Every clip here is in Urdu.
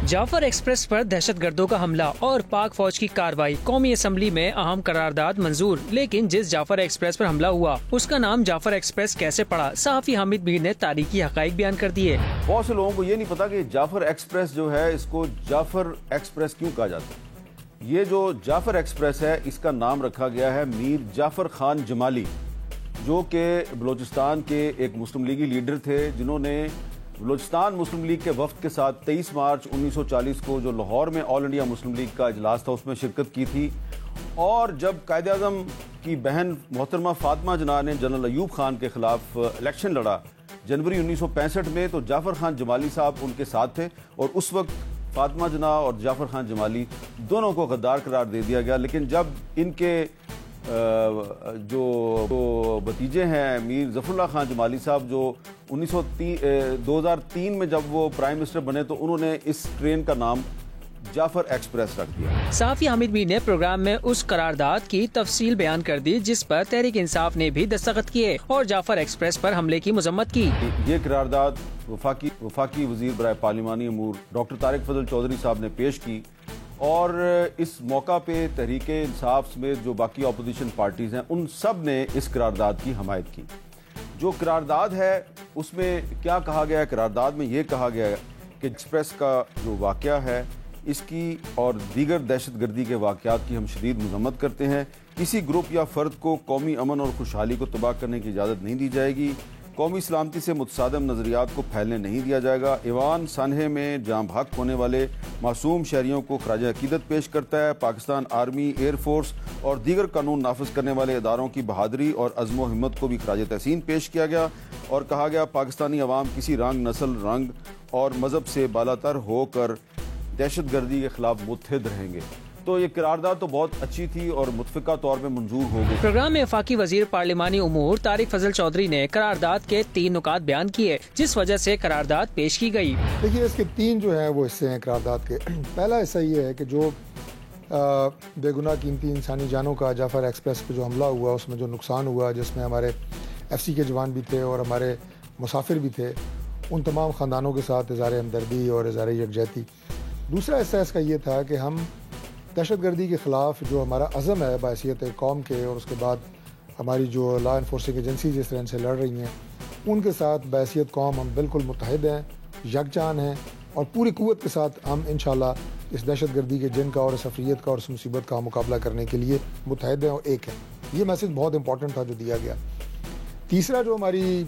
جعفر ایکسپریس پر دہشت گردوں کا حملہ اور پاک فوج کی کارروائی، قومی اسمبلی میں اہم قرارداد منظور، لیکن جس جعفر ایکسپریس پر حملہ ہوا اس کا نام جعفر ایکسپریس کیسے پڑا؟ صحافی حامد میر نے تاریخی حقائق بیان کر دیے۔ بہت سے لوگوں کو یہ نہیں پتا کہ جعفر ایکسپریس جو ہے اس کو جعفر ایکسپریس کیوں کہا جاتا ہے۔ یہ جو جعفر ایکسپریس ہے اس کا نام رکھا گیا ہے میر جعفر خان جمالی، جو کہ بلوچستان کے ایک مسلم لیگی لیڈر تھے، جنہوں نے بلوچستان مسلم لیگ کے وفد کے ساتھ 23 مارچ 1940 کو جو لاہور میں آل انڈیا مسلم لیگ کا اجلاس تھا اس میں شرکت کی تھی، اور جب قائد اعظم کی بہن محترمہ فاطمہ جناح نے جنرل ایوب خان کے خلاف الیکشن لڑا جنوری 1965 میں، تو جعفر خان جمالی صاحب ان کے ساتھ تھے، اور اس وقت فاطمہ جناح اور جعفر خان جمالی دونوں کو غدار قرار دے دیا گیا۔ لیکن جب ان کے جو بھتیجے ہیں میر ظفر اللہ خان جمالی صاحب، جو 2003 میں جب وہ پرائم منسٹر بنے تو انہوں نے اس ٹرین کا نام جعفر ایکسپریس رکھ دیا۔ صحافی حامد میر نے پروگرام میں اس قرارداد کی تفصیل بیان کر دی جس پر تحریک انصاف نے بھی دستخط کیے اور جعفر ایکسپریس پر حملے کی مذمت کی۔ یہ قرارداد وفاقی وزیر برائے پارلیمانی امور ڈاکٹر طارق فضل چودھری صاحب نے پیش کی، اور اس موقع پہ تحریک انصاف سمیت جو باقی اپوزیشن پارٹیز ہیں ان سب نے اس قرارداد کی حمایت کی۔ جو قرارداد ہے اس میں کیا کہا گیا ہے؟ قرارداد میں یہ کہا گیا ہے کہ ایکسپریس کا جو واقعہ ہے اس کی اور دیگر دہشت گردی کے واقعات کی ہم شدید مذمت کرتے ہیں۔ کسی گروپ یا فرد کو قومی امن اور خوشحالی کو تباہ کرنے کی اجازت نہیں دی جائے گی، قومی سلامتی سے متصادم نظریات کو پھیلنے نہیں دیا جائے گا۔ ایوان سانحے میں جاں بحق ہونے والے معصوم شہریوں کو خراج عقیدت پیش کرتا ہے۔ پاکستان آرمی، ایئر فورس اور دیگر قانون نافذ کرنے والے اداروں کی بہادری اور عزم و ہمت کو بھی خراج تحسین پیش کیا گیا، اور کہا گیا پاکستانی عوام کسی رنگ، نسل، رنگ اور مذہب سے بالاتر ہو کر دہشت گردی کے خلاف متحد رہیں گے۔ تو یہ قرارداد تو بہت اچھی تھی اور متفقہ طور پہ منظور ہو گئی۔ پروگرام میں وفاقی وزیر پارلیمانی امور طارق فضل چودھری نے قرارداد کے 3 نکات بیان کیے جس وجہ سے قرارداد پیش کی گئی۔ دیکھیے اس کے 3 جو ہیں وہ حصے ہیں قرارداد کے۔ پہلا حصہ یہ ہے کہ جو بے گناہ قیمتی انسانی جانوں کا جعفر ایکسپریس پہ جو حملہ ہوا اس میں جو نقصان ہوا، جس میں ہمارے ایف سی کے جوان بھی تھے اور ہمارے مسافر بھی تھے، ان تمام خاندانوں کے ساتھ اظہار ہمدردی اور اظہار یکجہتی۔ دوسرا حصہ اس کا یہ تھا کہ ہم دہشت گردی کے خلاف جو ہمارا عزم ہے بحیثیت قوم کے، اور اس کے بعد ہماری جو لا انفورسنگ ایجنسیز اس طرح سے لڑ رہی ہیں ان کے ساتھ بحیثیت قوم ہم بالکل متحد ہیں، یکجان ہیں، اور پوری قوت کے ساتھ ہم انشاءاللہ اس دہشت گردی کے جن کا اور اس افریت کا اور اس مصیبت کا مقابلہ کرنے کے لیے متحد ہیں اور ایک ہیں۔ یہ میسج بہت امپورٹنٹ تھا جو دیا گیا۔ تیسرا جو ہماری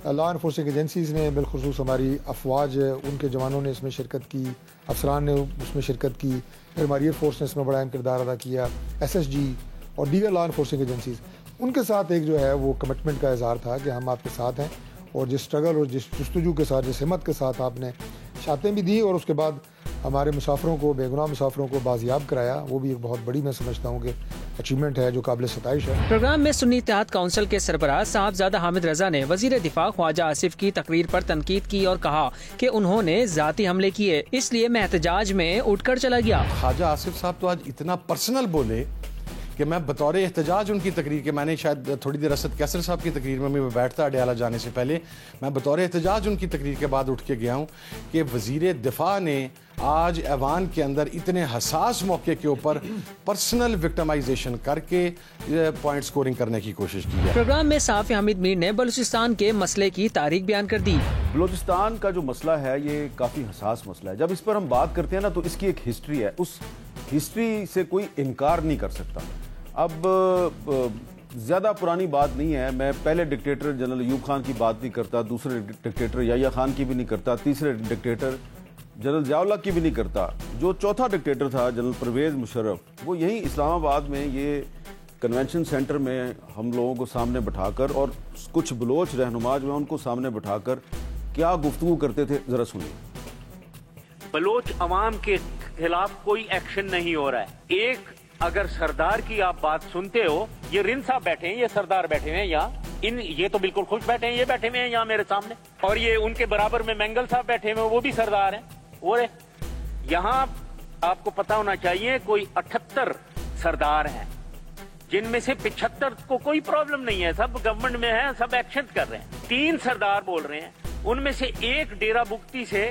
لا انفورسنگ ایجنسیز نے، بالخصوص ہماری افواج، ان کے جوانوں نے اس میں شرکت کی، افسران نے اس میں شرکت کی، پھر ہماری ایئر فورس نے اس میں بڑا اہم کردار ادا کیا، ایس ایس جی اور دیگر لا انفورسنگ ایجنسیز، ان کے ساتھ ایک جو ہے وہ کمٹمنٹ کا اظہار تھا کہ ہم آپ کے ساتھ ہیں، اور جس اسٹرگل اور جس جستجو کے ساتھ، جس ہمت کے ساتھ آپ نے شاتیں بھی دی اور اس کے بعد ہمارے مسافروں کو، بے گناہ مسافروں کو بازیاب کرایا، وہ بھی ایک بہت بڑی میں سمجھتا ہوں کہ اچیومنٹ ہے جو قابل ستائش ہے۔ پروگرام میں سنی اتحاد کونسل کے سربراہ صاحبزادہ حامد رضا نے وزیر دفاع خواجہ آصف کی تقریر پر تنقید کی اور کہا کہ انہوں نے ذاتی حملے کیے، اس لیے میں احتجاج میں اٹھ کر چلا گیا۔ خواجہ آصف صاحب تو آج اتنا پرسنل بولے کہ میں بطور احتجاج ان کی تقریر کے، میں نے شاید تھوڑی دیر اسد کیسر صاحب کی تقریر میں بیٹھتا اڈیالہ جانے سے پہلے، میں بطور احتجاج ان کی تقریر کے بعد اٹھ کے گیا ہوں کہ وزیر دفاع نے آج ایوان کے اندر اتنے حساس موقع کے اوپر پرسنل وکٹمائزیشن کر کے پوائنٹ سکورنگ کرنے کی کوشش کی ہے۔ پروگرام میں صحافی حامد میر نے بلوچستان کے مسئلے کی تاریخ بیان کر دی۔ بلوچستان کا جو مسئلہ ہے یہ کافی حساس مسئلہ ہے۔ جب اس پر ہم بات کرتے ہیں نا تو اس کی ایک ہسٹری ہے، اس ہسٹری سے کوئی انکار نہیں کر سکتا۔ اب زیادہ پرانی بات نہیں ہے، میں پہلے ڈکٹیٹر جنرل ایوب خان کی بات نہیں کرتا، دوسرے ڈکٹیٹر یحییٰ خان کی بھی نہیں کرتا، تیسرے ڈکٹیٹر جنرل ضیاء اللہ کی بھی نہیں کرتا۔ جو چوتھا ڈکٹیٹر تھا جنرل پرویز مشرف، وہ یہیں اسلام آباد میں یہ کنونشن سینٹر میں ہم لوگوں کو سامنے بٹھا کر، اور کچھ بلوچ رہنما جو ہیں ان کو سامنے بٹھا کر کیا گفتگو کرتے تھے، ذرا سنیے۔ بلوچ عوام کے خلاف کوئی ایکشن نہیں ہو رہا ہے۔ ایک اگر سردار کی آپ بات سنتے ہو، یہ رن صاحب بیٹھے ہیں، یہ سردار بیٹھے ہوئے ہیں یہاں، یہ تو بالکل خوش بیٹھے ہیں، یہ بیٹھے ہوئے ہیں یہاں میرے سامنے، اور یہ ان کے برابر میں مینگل صاحب بیٹھے ہوئے ہیں، وہ بھی سردار ہیں۔ اور یہاں آپ کو پتا ہونا چاہیے کوئی 78 سردار ہیں، جن میں سے 75 کو کوئی پرابلم نہیں ہے، سب گورنمنٹ میں ہیں، سب ایکشن کر رہے ہیں۔ 3 سردار بول رہے ہیں، ان میں سے ایک ڈیرہ بگٹی سے